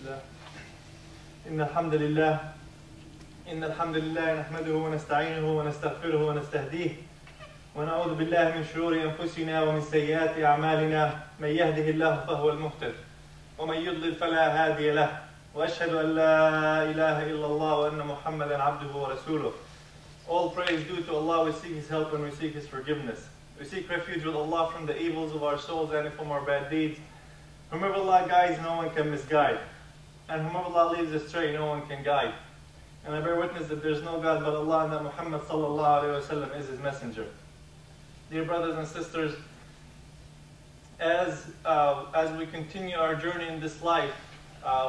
الله إن الحمد لله نحمده ونستعينه ونستغفره ونستهديه ونعوذ بالله من شرور أنفسنا ومن سيئات أعمالنا من يهده الله فهو المهتد ومن يضلل فلا هادي له وأشهد أن لا إله إلا الله وأن محمدا عبده ورسوله. All praise due to Allah. We seek His help and we seek His forgiveness. We seek refuge with Allah from the evils of our souls and from our bad deeds. Whomever Allah guides, no one can misguide. And whomever Allah leaves astray, no one can guide. And I bear witness that there is no God but Allah and that Muhammad sallallahu alayhi wa sallam is His messenger. Dear brothers and sisters, as we continue our journey in this life,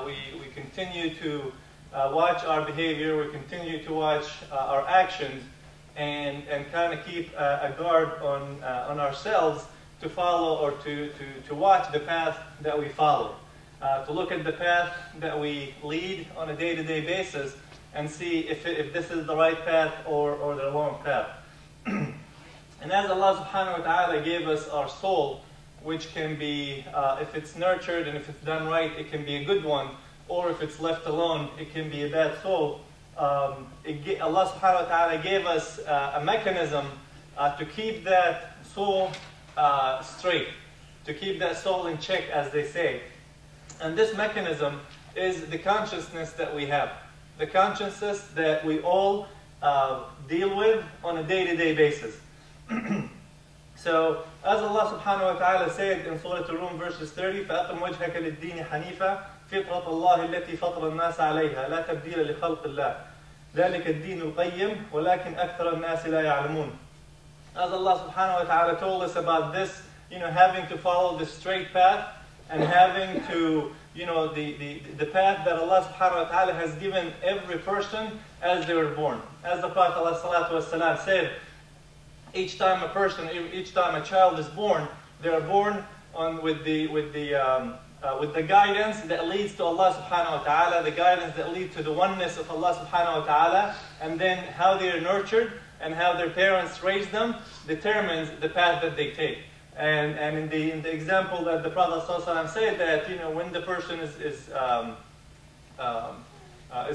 we continue to watch our behavior, we continue to watch our actions, and kind of keep a guard on ourselves to follow or to watch the path that we follow. To look at the path that we lead on a day-to-day basis and see if this is the right path or the wrong path. And as Allah subhanahu wa ta'ala gave us our soul, which can be, if it's nurtured and if it's done right, it can be a good one, or if it's left alone, it can be a bad soul. Allah subhanahu wa ta'ala gave us a mechanism to keep that soul straight, to keep that soul in check, as they say. And this mechanism is the consciousness that we have, the consciousness that we all deal with on a day-to-day basis. So, as Allah subhanahu wa ta'ala said in Surah Al-Rum verses 30, فَأَقِمْ وَجْهَكَ لِلدِّينِ حَنِيفًا فِطْرَةَ اللَّهِ الَّتِي فَطَرَ النَّاسَ عَلَيْهَا لَا تَبْدِيلَ لِخَلْقِ اللَّهِ ذَلِكَ الدِّينُ الْقَيِّمُ وَلَكِنْ أَكْثَرَ النَّاسِ لَا يَعْلَمُونَ. As Allah subhanahu wa ta'ala told us about this, having to follow the straight path and having to, the path that Allah subhanahu wa ta'ala has given every person as they were born. As the Prophet ﷺ said, each time a child is born, they are born with the guidance that leads to Allah subhanahu wa ta'ala, the guidance that leads to the oneness of Allah subhanahu wa ta'ala, and then how they are nurtured and how their parents raise them determines the path that they take. And in the example that the Prophet ﷺ said, that when the person is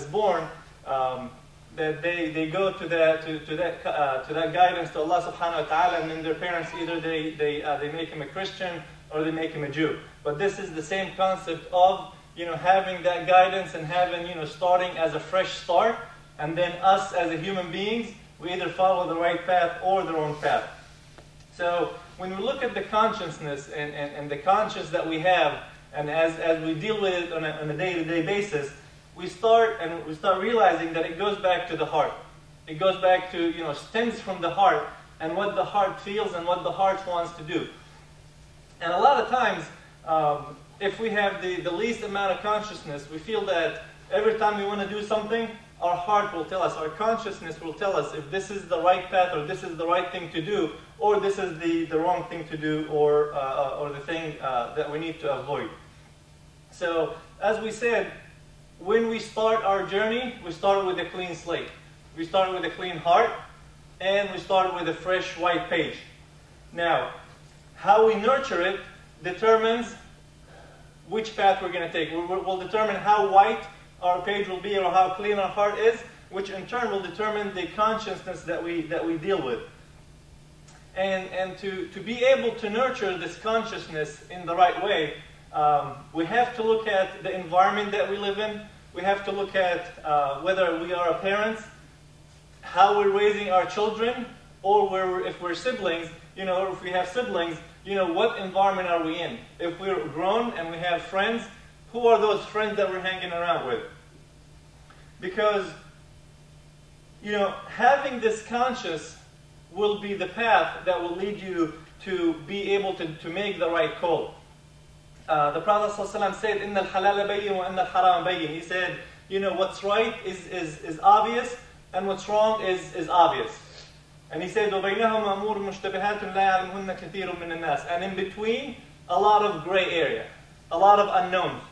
born, that they go to that guidance to Allah subhanahu wa ta'ala, and then their parents either they make him a Christian or they make him a Jew. But this is the same concept of having that guidance and having starting as a fresh start, and then us as a human beings, we either follow the right path or the wrong path. So when we look at the consciousness and the conscience that we have, and as we deal with it on a day-to-day basis, we start realizing that it goes back to the heart. It goes back to, stems from the heart and what the heart feels and what the heart wants to do. And a lot of times, if we have the least amount of consciousness, we feel that every time we want to do something, our heart will tell us, our consciousness will tell us if this is the right path or this is the right thing to do, or this is the wrong thing to do, or the thing that we need to avoid. So, as we said, when we start our journey, we start with a clean slate. We start with a clean heart, and we start with a fresh white page. Now, how we nurture it determines which path we're going to take. We'll determine how white our page will be or how clean our heart is, which in turn will determine the consciousness that we deal with. And to be able to nurture this consciousness in the right way, we have to look at the environment that we live in. We have to look at whether we are parents, how we're raising our children, or if we're siblings, or if we have siblings, what environment are we in? If we're grown and we have friends, who are those friends that we're hanging around with? Because, having this conscious will be the path that will lead you to be able to make the right call. The Prophet ﷺ said, إِنَّ الْحَلَالَ بَيِّنٌ وَإِنَّ الْحَرَامَ بَيِّنٌ. He said, what's right is obvious, and what's wrong is obvious. And he said, وَبَيْنَهُمْ أَمُورٌ مُشْتَبِهَاتٌ لَا يَعْلَمُهُنَّ كَثِيرٌ مِنَ النَّاسِ. And in between, a lot of gray area, a lot of unknowns.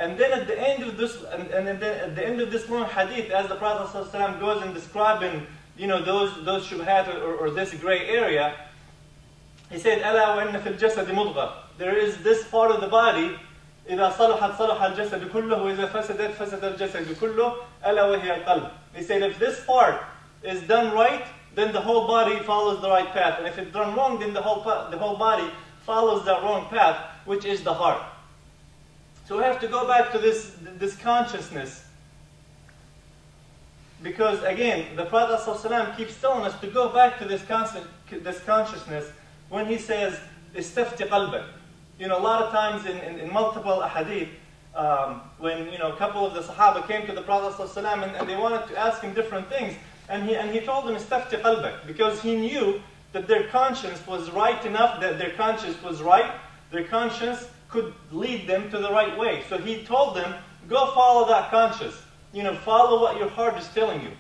And then at the end of this, long hadith, as the Prophet ﷺ goes and describing, those shubhat or this gray area, he said, أَلَا وَإِنَّ فِي الْجَسَدِ مُضْغَةٌ. There is this part of the body إذا صلحت صلح الجسد كله وإذا فسدت فسد الجسد كله ألا وهي القلب. He said if this part is done right, then the whole body follows the right path. And if it's done wrong, then the whole body follows that wrong path, which is the heart. So we have to go back to this consciousness. Because again, the Prophet ﷺ keeps telling us to go back to this consciousness when he says, "Istafti qalbak." A lot of times in multiple ahadith, when a couple of the Sahaba came to the Prophet ﷺ and they wanted to ask him different things, and he told them, "Istafti qalbak," because he knew that their conscience was right enough, that their conscience was right, their conscience could lead them to the right way. So he told them, go follow that conscience. Follow what your heart is telling you.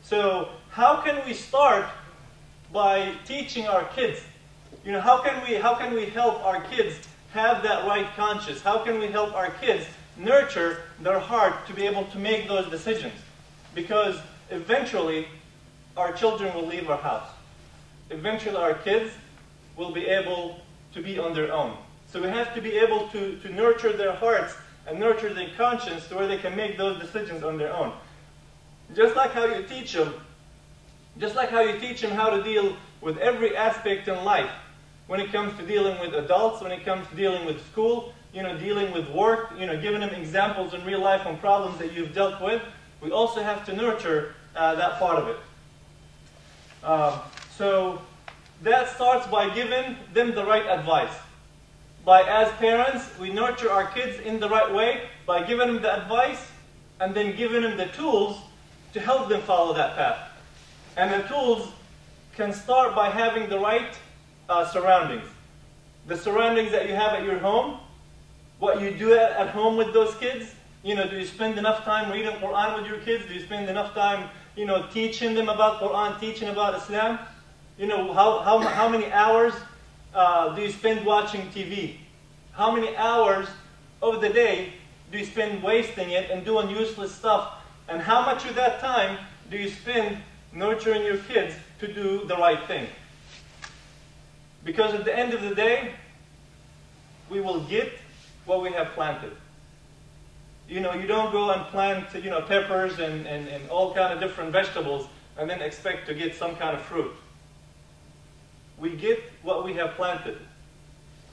So how can we start by teaching our kids? How can we help our kids have that right conscience? How can we help our kids nurture their heart to be able to make those decisions? Because eventually our children will leave our house. Eventually our kids will be able to be on their own. So we have to be able to nurture their hearts and nurture their conscience to where they can make those decisions on their own. Just like how you teach them how to deal with every aspect in life. When it comes to dealing with adults, when it comes to dealing with school, dealing with work, giving them examples in real life on problems that you've dealt with, we also have to nurture that part of it. So that starts by giving them the right advice. As parents, we nurture our kids in the right way by giving them the advice and then giving them the tools to help them follow that path. And the tools can start by having the right surroundings. The surroundings that you have at your home, what you do at home with those kids. Do you spend enough time reading Quran with your kids? Do you spend enough time, teaching them about Quran, teaching about Islam? How many hours do you spend watching TV? How many hours of the day do you spend wasting it and doing useless stuff? And how much of that time do you spend nurturing your kids to do the right thing? Because at the end of the day, we will get what we have planted. You don't go and plant, peppers and all kind of different vegetables and then expect to get some kind of fruit. We get what we have planted.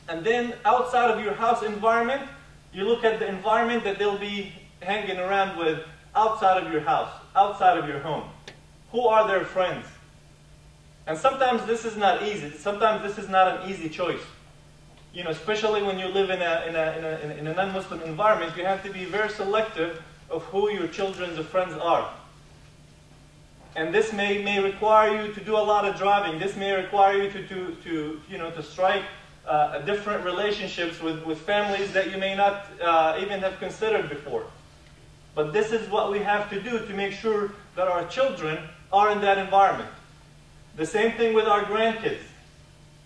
And then outside of your house environment, you look at the environment that they'll be hanging around with outside of your house, outside of your home. Who are their friends? And sometimes this is not easy. Sometimes this is not an easy choice. Especially when you live in a non-Muslim environment, you have to be very selective of who your children's friends are. And this may require you to do a lot of driving. This may require you to strike different relationships with families that you may not even have considered before. But this is what we have to do to make sure that our children are in that environment. The same thing with our grandkids.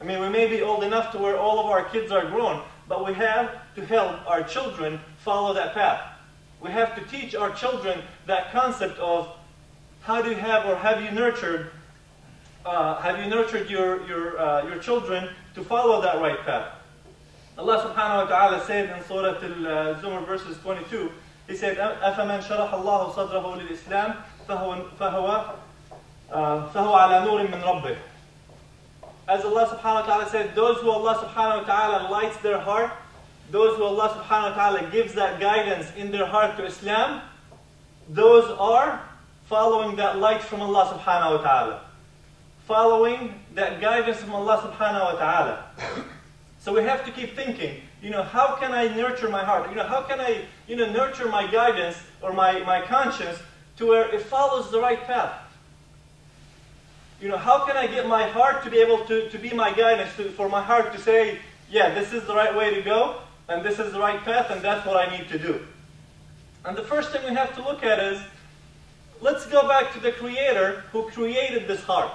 We may be old enough to where all of our kids are grown, but we have to help our children follow that path. We have to teach our children that concept of how do you have or have you nurtured your children to follow that right path. Allah subhanahu wa ta'ala said in Surah Al-Zumar verses 22, He said, أَفَمَنْ شَرَحَ اللَّهُ صَدْرَهُ لِلْإِسْلَامِ فَهُوَ عَلَى نُورٍ مِّن رَبِّهِ. As Allah subhanahu wa ta'ala said, those who Allah subhanahu wa ta'ala lights their heart, those who Allah subhanahu wa ta'ala gives that guidance in their heart to Islam, those are following that light from Allah subhanahu wa ta'ala. Following that guidance from Allah subhanahu wa ta'ala. So we have to keep thinking, how can I nurture my heart? How can I, nurture my guidance or my conscience to where it follows the right path? How can I get my heart to be able to be my guidance, for my heart to say, yeah, this is the right way to go, and this is the right path, and that's what I need to do. And the first thing we have to look at is, let's go back to the Creator who created this heart,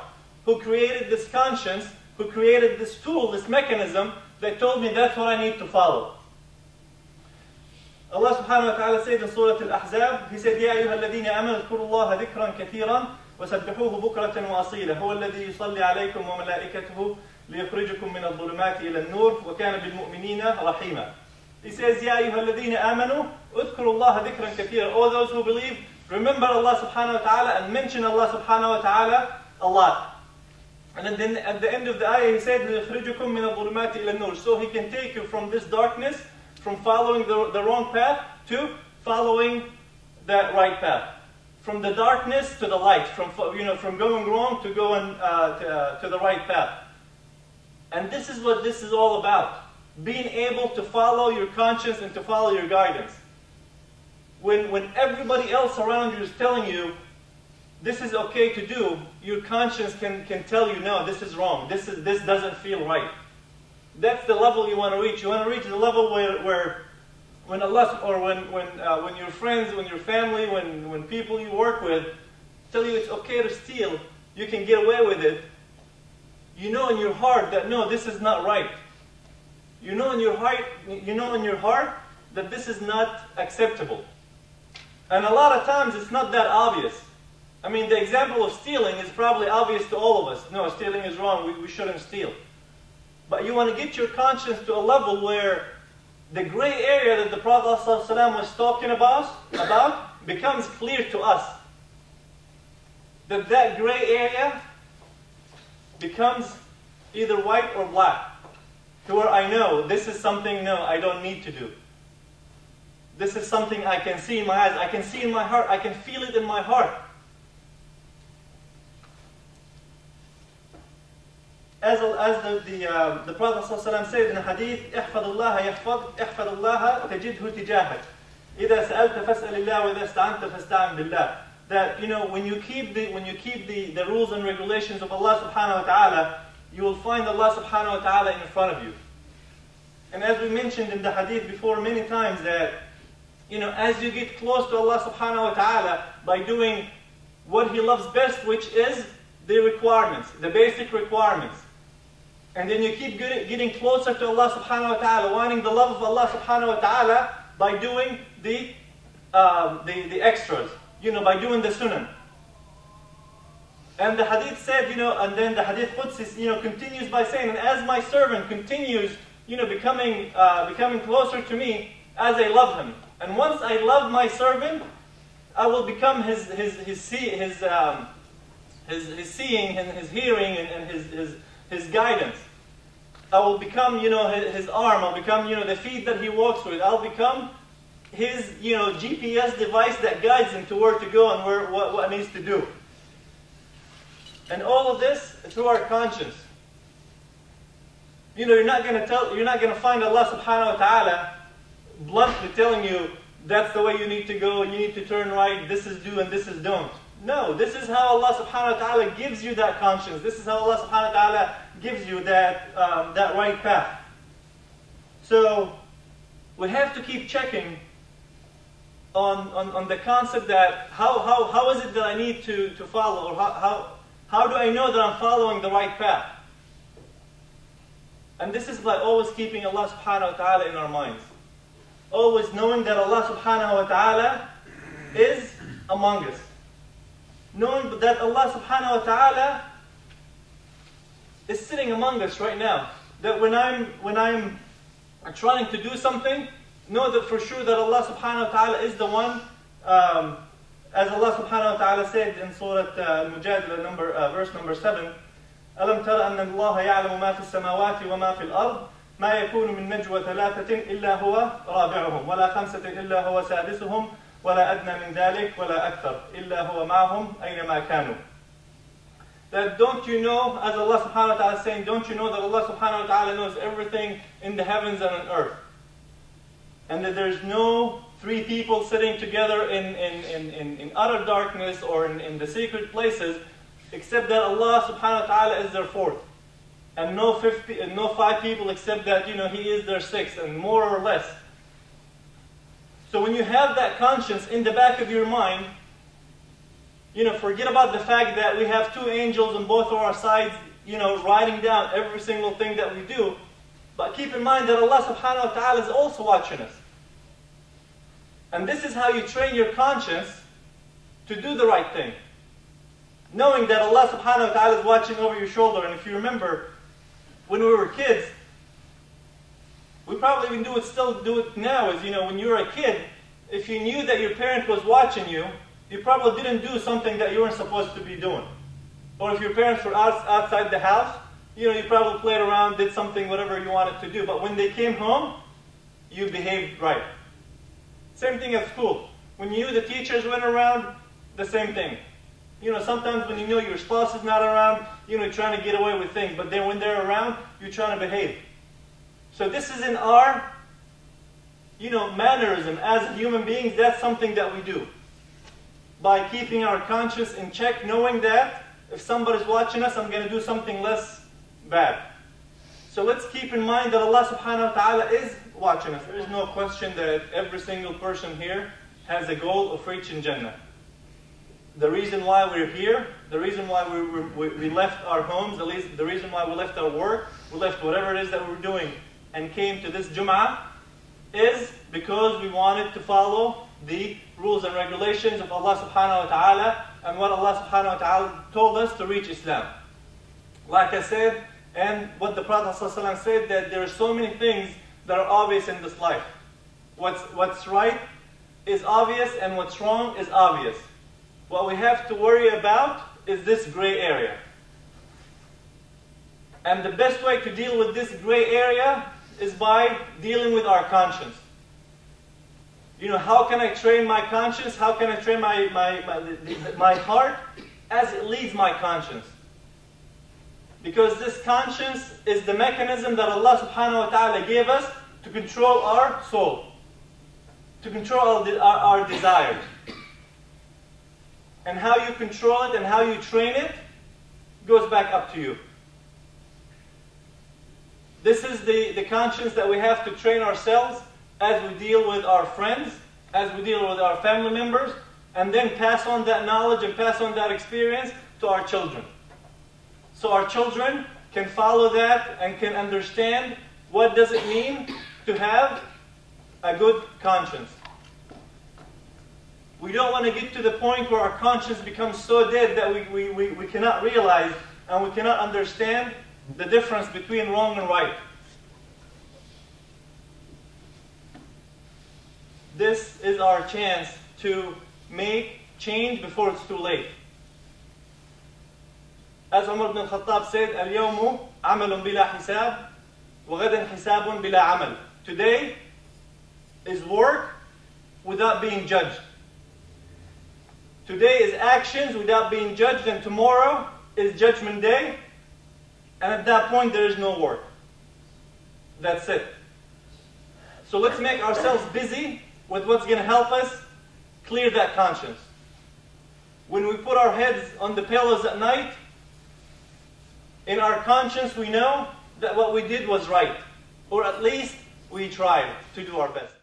who created this conscience, who created this tool, this mechanism that told me that's what I need to follow. Allah subhanahu wa ta'ala said in Surah Al-Ahzab, He said, يَا أَيُّهَا الَّذِينَ آمَنُوا اذْكُرُوا اللَّهَ ذِكْرًا كَثِيرًا وَسَبِّحُوهُ بُكْرَةً وَأَصِيلًا هُوَ الَّذِي يُصَلِّي عَلَيْكُمْ وَمَلَائِكَتُهُ لِيُخْرِجَكُم مِّنَ الظُّلُمَاتِ إِلَى النُّورِ وَكَانَ بِالْمُؤْمِنِينَ رَحِيمًا. He says, يَا أَيُّهَا الَّذِينَ آمَنُوا اذْكُرُوا اللَّهَ ذِكْرًا كَثِيرًا. All those who believe, remember Allah subhanahu wa ta'ala and mention Allah subhanahu wa ta'ala a lot. And then at the end of the ayah, he said, لِيُخْرِجُكُم مِّنَ الظُّلُمَاتِ إِلَى النُّورِ. So he can take you from this darkness, from following the wrong path, to following that right path. From the darkness to the light, from going wrong to going to the right path. And this is what this is all about. Being able to follow your conscience and to follow your guidance. When everybody else around you is telling you, this is okay to do, your conscience can tell you, no, this is wrong. This doesn't feel right. That's the level you want to reach. You want to reach the level where when Allah, or when your friends, when your family, when people you work with tell you it's okay to steal, you can get away with it. You know in your heart that no, this is not right. You know in your heart that this is not acceptable. And a lot of times it's not that obvious. I mean, the example of stealing is probably obvious to all of us. No, stealing is wrong. We shouldn't steal. But you want to get your conscience to a level where the gray area that the Prophet ﷺ was talking about becomes clear to us. That gray area becomes either white or black. To where I know this is something, no, I don't need to do. This is something I can see in my eyes, I can see in my heart, I can feel it in my heart. As the Prophet ﷺ said in a hadith, احفظ الله احفظ الله تجده تجاهك. إذا سألت فاسأل الله وإذا استعنت فاستعن بالله. That when you keep the rules and regulations of Allah subhanahu wa ta'ala, you will find Allah subhanahu wa ta'ala in front of you. And as we mentioned in the hadith before many times, that as you get close to Allah subhanahu wa ta'ala by doing what He loves best, which is the requirements, the basic requirements. And then you keep getting closer to Allah subhanahu wa ta'ala, wanting the love of Allah subhanahu wa ta'ala by doing the extras, by doing the sunnah. And the hadith said, and then the hadith Qudsi, continues by saying, and as my servant continues, becoming closer to me, as I love him. And once I love my servant, I will become his seeing and his hearing and his guidance. I will become, his arm. I'll become, the feet that he walks with. I'll become his, GPS device that guides him to where to go and what needs to do. And all of this through our conscience. You're not going to find Allah subhanahu wa ta'ala bluntly telling you that's the way you need to go, you need to turn right, this is do and this is don't. No, this is how Allah subhanahu wa ta'ala gives you that conscience. This is how Allah subhanahu wa ta'ala gives you that right path. So we have to keep checking on the concept that how is it that I need to follow, or how do I know that I'm following the right path? And this is by always keeping Allah subhanahu wa ta'ala in our minds. Always knowing that Allah subhanahu wa ta'ala is among us. Knowing that Allah subhanahu wa ta'ala is sitting among us right now. That when I'm trying to do something, know that for sure that Allah subhanahu wa ta'ala is the one, as Allah subhanahu wa ta'ala said in Surah Al-Mujadila, verse number 7, أَلَمْ تَرَ أَنَّ اللَّهَ يَعْلَمُ مَا فِي السَّمَاوَاتِ وَمَا فِي الْأَرْضِ مَا يَكُونُ مِن نَجْوَى ثَلَاثَةٍ إِلَّا هُوَ رَابِعُهُم وَلَا خَمْسَةٍ إِلَّا هُوَ سَادِسُهُم وَلَا أَدْنَى مِن ذَلِكَ وَلَا أَكْثَرَ إِلَّا هُوَ مَعَهُمْ أَيْنَمَا كَانُوا. That don't you know, as Allah subhanahu wa ta'ala is saying, don't you know that Allah subhanahu wa ta'ala knows everything in the heavens and on earth? And that there's no three people sitting together in utter darkness or in the secret places, except that Allah subhanahu wa ta'ala is their fourth. And no five people except that He is their sixth, and more or less. So when you have that conscience in the back of your mind, forget about the fact that we have two angels on both of our sides, writing down every single thing that we do. But keep in mind that Allah subhanahu wa ta'ala is also watching us. And this is how you train your conscience to do the right thing. Knowing that Allah subhanahu wa ta'ala is watching over your shoulder. And if you remember, when we were kids, We probably even still do it now, is, when you were a kid, if you knew that your parent was watching you, you probably didn't do something that you weren't supposed to be doing. Or if your parents were outside the house, you probably played around, did something, whatever you wanted to do. But when they came home, you behaved right. Same thing at school. When the teachers went around, the same thing. Sometimes when your spouse is not around, you're trying to get away with things. But then when they're around, you're trying to behave. So this is in our, mannerism as human beings. That's something that we do. By keeping our conscience in check, knowing that if somebody's watching us, I'm going to do something less bad. So let's keep in mind that Allah subhanahu wa ta'ala is watching us. There is no question that every single person here has a goal of reaching Jannah. The reason why we're here, the reason why we left our homes, the reason why we left our work, we left whatever it is that we're doing and came to this Jum'ah is because we wanted to follow the rules and regulations of Allah subhanahu wa ta'ala and what Allah subhanahu wa ta'ala told us to reach Islam. Like I said, and what the Prophet ﷺ said, that there are so many things that are obvious in this life. What's right is obvious and what's wrong is obvious. What we have to worry about is this gray area. And the best way to deal with this gray area is by dealing with our conscience. How can I train my conscience? How can I train my heart as it leads my conscience? Because this conscience is the mechanism that Allah subhanahu wa ta'ala gave us to control our soul, to control our desires. And how you control it and how you train it goes back up to you. This is the conscience that we have to train ourselves as we deal with our friends, as we deal with our family members, and then pass on that knowledge and pass on that experience to our children. So our children can follow that and can understand what does it mean to have a good conscience. We don't want to get to the point where our conscience becomes so dead that we cannot realize and we cannot understand the difference between wrong and right. This is our chance to make change before it's too late. As Umar ibn al-Khattab said, اليوم عمل بلا حساب وغدا حساب بلا عمل. Today is work without being judged. Today is actions without being judged, and tomorrow is judgment day. And at that point there is no work. That's it. So let's make ourselves busy with what's going to help us clear that conscience. When we put our heads on the pillows at night, in our conscience we know that what we did was right. Or at least we tried to do our best.